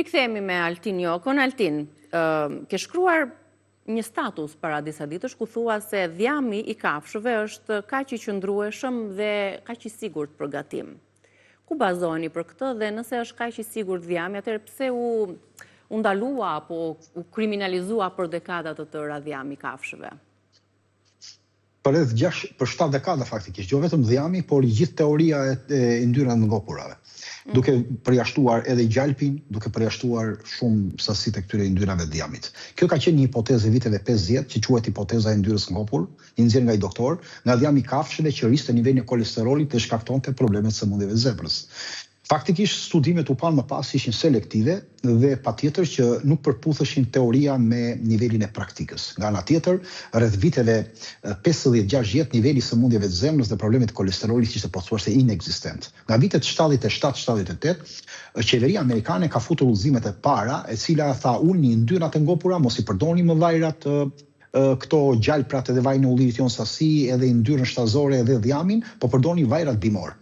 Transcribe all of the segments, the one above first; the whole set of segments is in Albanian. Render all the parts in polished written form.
Rikthehemi me Altin Jokon. Altin, ke shkruar një status para disa ditësh ku thua se dhjami i kafshëve është kaq i qëndrueshëm dhe kaq i sigurt për gatim. Ku bazoheni për këtë dhe nëse është kaq i sigurt dhjami, atëherë pse u ndalua apo u kriminalizua për dekada të tëra dhjami i kafshëve? Për 7 dekada faktikisht, jo vetëm dhjami, por gjithë teoria e yndyrave të ngopurave. Duke përjashtuar edhe gjalpin, duke përjashtuar shumë sasi të këtyre yndyrave të dhjamit. Kjo ka qenë një hipotezë viteve 50 që quhet hipoteza e yndyrës ngopur, i nxjerrë nga i doktor, nga dhjami i kafshëve që rriste nivelin e kolesterolit dhe shkaktonte problemet sëmundjeve të zemrës. Faktikisht studimet u panë më pas ishin selektive dhe patjetër që nuk përputheshin teoria me nivelin e praktikës. Nga ana tjetër, rreth viteve 50-60 niveli i sëmundjeve të zemrës dhe problemet të kolesterolit ishte pothuajse inekzistent. Nga vitet 77-78, qeveria amerikane ka futur udhëzimet e para, e cila tha ulni yndyrat e ngopura, mos i përdorni më vajrat këto gjalprat edhe vajin e ullirit jon sasi, edhe yndyrën shtazore edhe dhjamin, po përdorni vajrat bimor.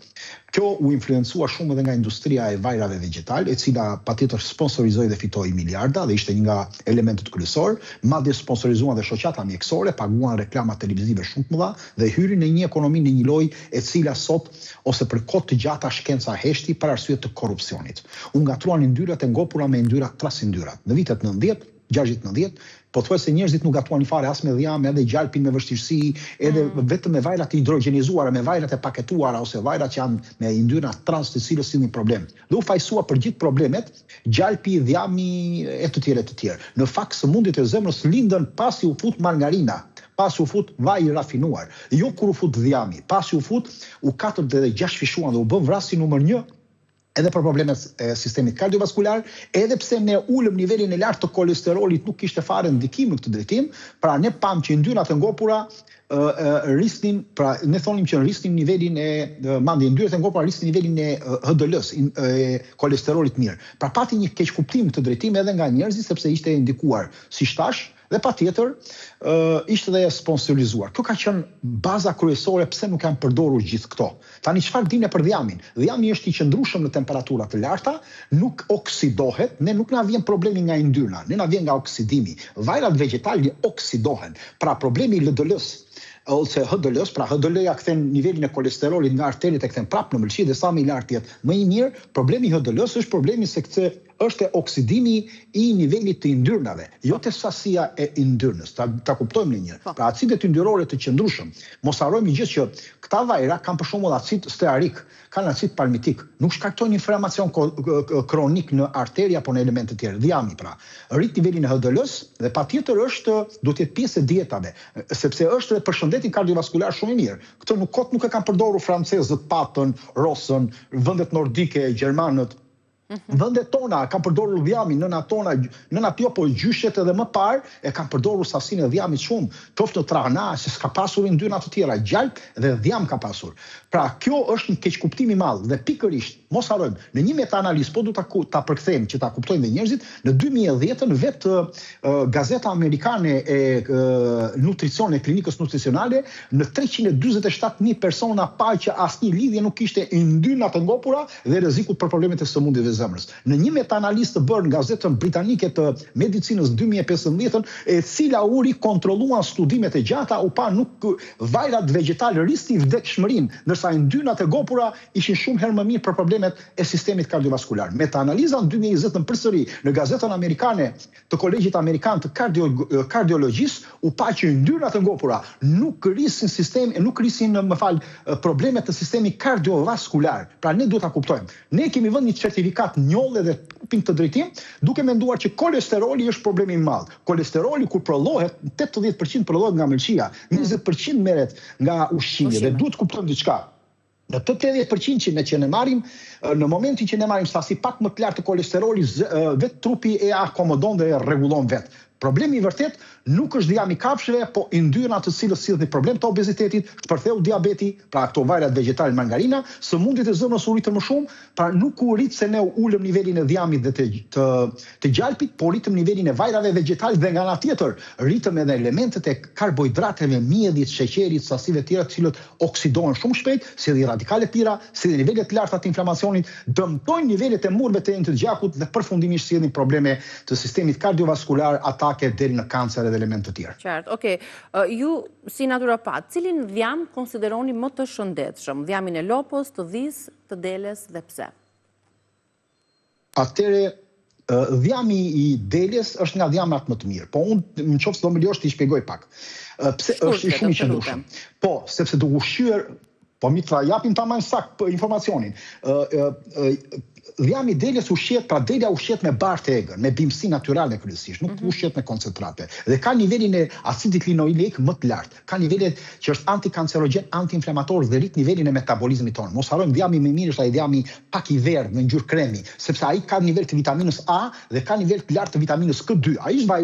Kjo u influencua shumë edhe nga industria e vajrave vegetal, e cila patjetër sponsorizoi dhe fitoi miliarda dhe ishte një nga elementët kryesor, madje sponsorizuan dhe shoqata mjekësore, paguan reklama televizive shumë të mëdha dhe hyrin në një ekonomi në një lojë e cila sot ose për kohë të gjata shkenca heshti për arsye të korrupsionit. U ngatruan yndyrat e ngopura me yndyra trasyndyrat. Në vitet 90, 60-90, pothuajse njerëzit nuk gatuan fare as me dhjam, edhe gjalpin me vështirësi, edhe vetëm me vajrat e hidrogenizuara, me vajrat e paketuara ose vajrat që janë me yndyra trans të cilës sillnin problem. Dhe u fajsua për gjithë problemet, gjalpi, dhjami e të tjerë. Në fakt sëmundjet e zemrës lindën pasi u fut margarina, pasi u fut vaj i rafinuar, jo kur u fut dhjami, pasi u fut u katërt dhe 6 fishuan dhe u bën vrasje numër 1 edhe për problemet e sistemit kardiovaskular, edhe pse ne ulëm nivelin e lartë të kolesterolit nuk kishte fare ndikim në këtë drejtim, pra ne pam që yndyrrat e ngopura rrisnin, pra ne thonim që rrisnin nivelin e yndyrrat e ngopura rrisnin nivelin e HDL-s, kolesterolit mirë. Pra pati një keq kuptim në këtë drejtim edhe nga njerëzit sepse ishte indikuar si shtash dhe patjetër ishte dhe sponsorizuar. Kjo ka qenë baza kryesore pse nuk janë përdorur gjithë këto. Tani çfarë dinë për dhjamin? Dhjami është i qëndrueshëm në temperatura të larta, nuk oksidohet, ne nuk na vjen problemi nga yndyrna, ne na vjen nga oksidimi. Vajrat vegetale oksidohen. Pra problemi i LDL-s ose HDL-s, pra HDL-ja kthen nivelin e kolesterolit nga arteriet e kthen prapë në mëlçi dhe sa më i lartë jetë më i mirë. Problemi i HDL-s është problemi se është oksidimi i nivelit të yndyrnave, jo te sasia e yndyrnës. Ta kuptojmë në një. Pra acidet yndyrore të qëndrueshëm. Mos harrojmë gjithë që këta vajra kanë për shembull acid stearik, kanë acid palmitik, nuk shkaktojnë inflamacion kronik në arteri apo në elemente të tjera. Dhjami pra, rrit nivelin e HDL-s dhe patjetër duhet të jetë pjesë e dietave, sepse është edhe për shëndetin kardiovaskular shumë i mirë. Këtë nuk e kanë përdorur francezët, patën, rosën, vendet nordike, gjermanët. Vendet tona kanë përdorur dhjamin, nëna tjo po gjyshet edhe më parë e kanë përdorur sasinë e dhjamit shumë, qoftë në trahana, se s'ka pasur yndyrna të tjera, gjalp dhe dhjam ka pasur. Pra kjo është një keqkuptim i madh dhe pikërisht, mos harrojmë, në një metaanalizë po du ta përkthejmë që ta kuptojnë dhe njerëzit, në 2010 vetë Gazeta Amerikane e Nutricion e Klinikës Nutricionale në 347.000 persona pa që asnjë lidhje nuk kishte yndyrna të ngopura dhe rrezikut për problemet e sëmundjeve zemrës. Në një metaanalizë të bërë nga gazetën britanike të medicinës 2015, e cila u rikontrolluan studimet e gjata, u pa nuk vajrat vegetal rrisnin vdekshmërinë, ndërsa yndyrnat e ngopura ishin shumë herë më mirë për problemet e sistemit kardiovaskular. Metaanaliza në 2020 përsëri në gazetën amerikane të Kolegjit Amerikan të Kardiologjisë u pa që yndyrnat e ngopura nuk rrisin problemet të sistemit kardiovaskular. Pra ne duhet ta kuptojmë. Ne kemi vënë një certifikat njollë dhe ping të drejtim, duke menduar që kolesteroli është problemi i madh. Kolesteroli kur prollohet, 80% prollohet nga mëlçia, 20% merret nga ushqimi dhe duhet kuptojmë diçka. Në të 80% që ne marrim, në momentin që ne marrim sasi pak më të lartë të kolesterolit, vetë trupi e akomodon dhe e rregullon vetë. Problemi I vërtet nuk është dhjami I kafshëve, po yndyrna të cilës sillen një problem të obezitetit, shpërtheu diabeti, pra këto vajrat vegetale, margarina, sëmundjet e zemrës u rritën më shumë, pra nuk u rrit se ne ulëm nivelin e dhjamit dhe të gjalpit, po rritëm nivelin e vajrave vegetale dhe nga ana tjetër rritëm edhe elementet e karbohidrateve, mjedhit, sheqerit, sasive tjera të cilët oksidohen shumë shpejt, si dhe radikale tjera, si dhe nivelet të larta të inflamacionit, dëmtojnë nivelet e murve të të gjakut dhe përfundimisht sjellin probleme të sistemit kardiovaskular, atake deri në kancer dhe elemente të tjera. Qartë, okej. Ju si naturopat, cilin dhjam konsideroni më të shëndetshëm? Dhjamin e lopës, të dhis, të deles dhe pse? Atëre, dhjami I deles është nga dhjamat më të mirë, po unë në qoftë do më lejosh t'i shpjegoj pak. Pse është shumë I qëndrueshëm? Po, sepse do ushqyer, po mi tra japim tamam sakt informacionin. Dhjami deles ushqet, pra delja ushqet me barë të egër, me bimësi natyrale kryesisht, nuk ushqet me koncentrate. Dhe ka nivelin e acidit linoilik më të lartë, ka nivelet që është antikancerogen, antiinflamator dhe rrit nivelin e metabolizmit tonë. Mos harrojmë dhjami më mirë është ai dhjami pak I verdh në ngjyrë kremi, sepse ai ka nivel të vitaminës A dhe ka nivel të lartë të vitaminës K2. Ai është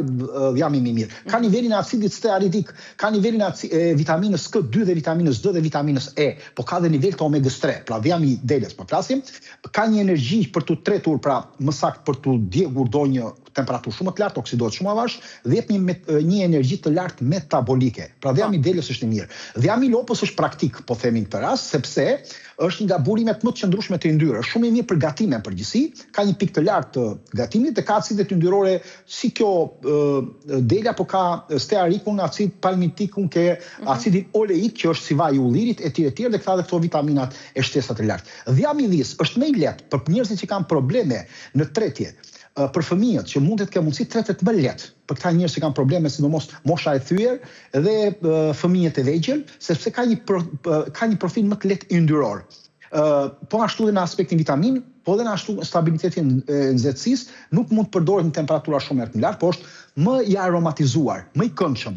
dhjami më mirë. Ka nivelin e acidit stearidik, ka nivelin e vitaminës K2 dhe vitaminës D dhe vitaminës E, po ka dhe nivel të omegës 3. Pra dhjami deles po flasim, ka një energji për të tretur, pra më sakt për të djegur do një temperaturë shumë të lartë, oksidohet shumë avash, dhe jep një energji të lartë metabolike. Pra dhjami deles është I mirë. Dhjami lopës është praktik, po themi në këtë rast, sepse është një nga burimet më të qëndrueshme të yndyrës, shumë I mirë për gatimin në përgjithësi, ka një pikë të lartë të gatimit dhe ka acidet yndyrore si kjo delja, po ka stearikun, acid palmitikun, ke acidin oleik që është si vaji I ullirit, etj dhe ka dhe këto vitaminat e shtesat të lartë. Dhjami I dhis është më I lehtë për njerëzit që kanë probleme në tretje, për fëmijët që mund të kenë mundësi tretet më lehtë për këta njerëz që kanë probleme sidomos mosha e thyer dhe fëmijët e vegjël, sepse ka një profil më të lehtë yndyror. Po ashtu dhe në aspektin vitamin, po dhe në ashtu stabilitetin e nxehtësisë, nuk mund të përdoret në temperatura shumë të lartë, po është më I aromatizuar, më I këndshëm.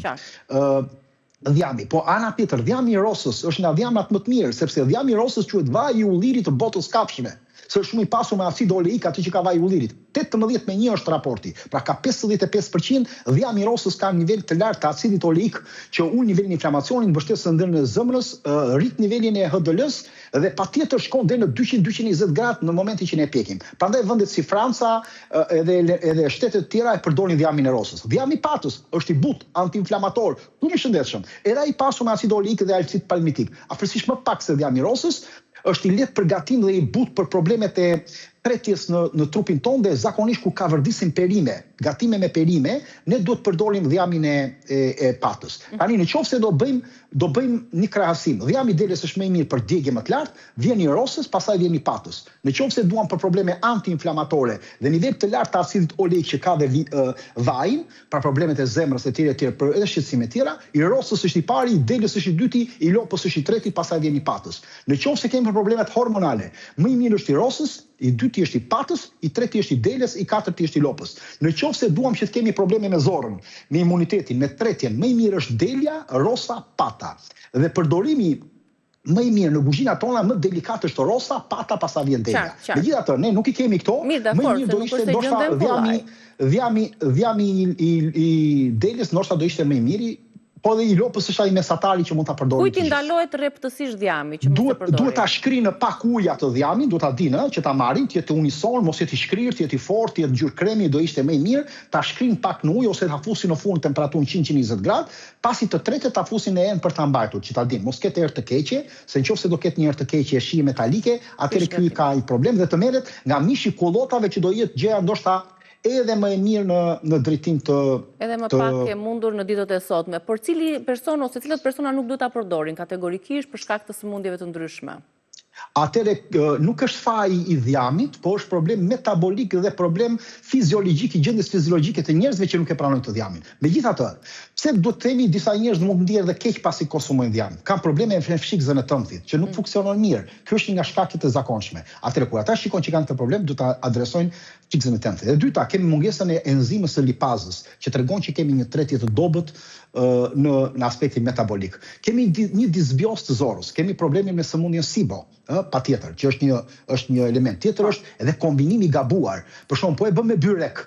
Dhjami, po ana tjetër, dhjami I rosës është nga dhjamat më të mirë, sepse dhjami I rosës quhet vaji I ullirit të botës kafshëve. Se është shumë I pasur me acid oleik aty që ka vaji I ullirit. 18-1 është raporti. Pra ka 55% dhjami I rosës ka nivel të lartë të acidit oleik që ul nivelin e inflamacionit, mbështet ëndrrën e zemrës, rrit nivelin e HDL-s dhe patjetër shkon deri në 200-220 gradë në momentin që ne pjekim. Prandaj vendet si Franca edhe shtetet të tjera e përdorin dhjamin e rosës. Dhjami I patës është I butë, antiinflamator, shumë I shëndetshëm. Edhe ai I pasur me acid oleik dhe acid palmitik. Afërsisht më pak se dhjami I rosës, është I lehtë për gatim dhe I butë për problemet e tretjes në trupin tonë dhe zakonisht ku ka vërdisin perime, gatime me perime, ne duhet përdorim dhjamin e patës. Tani në qoftë se do bëjmë një krahasim. Dhjami deles është më I mirë për djegje më të lartë, vjen I rosës, pastaj vjen I patës. Në qoftë se duam për probleme antiinflamatore dhe nivel të lartë të acidit oleik që ka dhe vajin, pra problemet e zemrës e tjera për edhe shqetësime tjera, I rosës është I pari, I deles është I dyti, I lopës është I treti, pastaj vjen I patës. Në qoftë se kemi problemet hormonale, më I mirë është I rosës, I dyti është I patës, I treti është I deles, I katërti është I lopës. Në qoftë se duam që të kemi probleme me zorrën, me imunitetin, me tretjen, më I mirë është delja, rosa, pata. Dhe përdorimi më I mirë në kuzhinat tona më delikat është rosa, pata, pastaj vjen delja. Megjithatë, ne nuk I kemi këto, më I mirë do ishte ndoshta dhjami I deljes ndoshta do ishte më I miri. Po dhe I lopës është ai mesatari që mund ta përdorim. Kujt I ndalohet rreptësisht dhjami që mund të përdorë? Duhet ta shkrinë në pak ujë atë dhjamin, duhet ta dinë që ta marrin, të jetë unison, mos jetë I shkrirë, të jetë I fortë, të jetë ngjyrë kremi, do ishte më I mirë, ta shkrinë pak në ujë ose ta fusin në furn temperaturën 100-120 gradë, pasi të tretë ta fusin në enë për ta mbajtur, që ta dinë, mos ketë erë të keqe, se nëse do ketë një erë të keqe e shije metalike, atëherë ky ka I problem dhe të merret nga mishi kullotave që do jetë gjëja ndoshta edhe më e mirë në drejtim të... Edhe më pak e mundur në ditët e sotme. Por cili person ose cilat persona nuk duhet ta përdorin kategorikisht për shkak të sëmundjeve të ndryshme? Atëre nuk është faji I dhjamit, po është problem metabolik dhe problem fiziologjik I gjendjes fiziologjike të njerëzve që nuk e pranojnë të dhjamin. Megjithatë, pse duhet të themi disa njerëz mund të ndihen dhe keq pasi konsumojnë dhjam. Kanë probleme me fshikzën e tëndhit, që nuk funksionon mirë. Ky është një nga shkaqet e zakonshme. Atëre kur ata shikojnë që kanë këtë problem, duhet ta adresojnë fshikzën e tëndhit. E dyta, kemi mungesën e enzimës së lipazës, që tregon që kemi një tretje të dobët në aspektin metabolik. Kemi një disbios të zorrës, kemi probleme me sëmundjen SIBO, patjetër, që është një element. Tjetër është edhe kombinimi I gabuar. Për shembull, po e bëm me byrek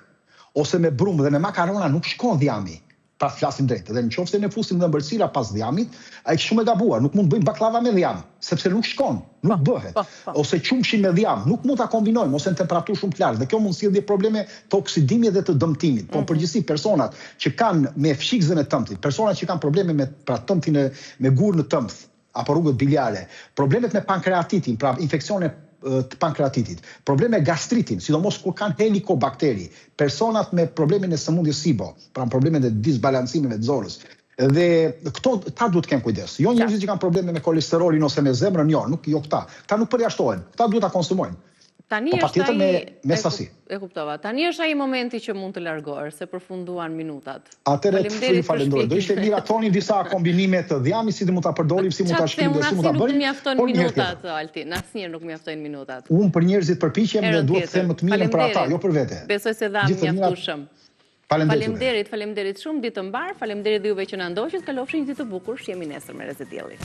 ose me brumë dhe me makarona nuk shkon dhjami. Pra flasim drejt. Dhe në qoftë se ne fusim dhe ëmbëlsira pas dhjamit, ai është shumë e gabuar, nuk mund të bëjmë baklava me dhjam, sepse nuk shkon, nuk bëhet. Ose qumshi me dhjam, nuk mund ta kombinojmë ose në temperaturë shumë të lartë. Dhe kjo mund sjellë probleme të oksidimit dhe të dëmtimit. Po në përgjithësi personat që kanë me fshikzën e tëmtit, personat që kanë probleme me tëmtin me gurë në tëmth apo rrugët biliare, problemet me pankreatitin, pra infeksione të pankreatitit, probleme gastritin, sidomos kur kanë helikobakteri, personat me problemin e sëmundjes SIBO, pra problemet e disbalancimeve të zorës. Dhe këto ta duhet të kenë kujdes. Jo njerëzit që kanë probleme me kolesterolin ose me zemrën, jo këta. Këta nuk përjashtohen, këta duhet ta konsumojnë. Tani po patjetër me sasi. E kuptova. Tani është ai momenti që mund të largohesh, se përfunduan minutat. Atëre të falenderoj. Do ishte mirë thonin disa kombinime të dhjamit, si mund ta përdorim, si mund ta shkrim, si mund ta bëjmë. Nuk mjafton minutat, Altin. Asnjëherë nuk mjaftojnë minutat. Unë për njerëzit përpiqem dhe duhet të them më të mirën për ata, jo për vete. Besoj se dha mjaftueshëm. Faleminderit shumë, ditë të mbar. Faleminderit juve që na ndoqët. Kalofshin ditë të bukur. Jemi nesër me Rezi Dielli.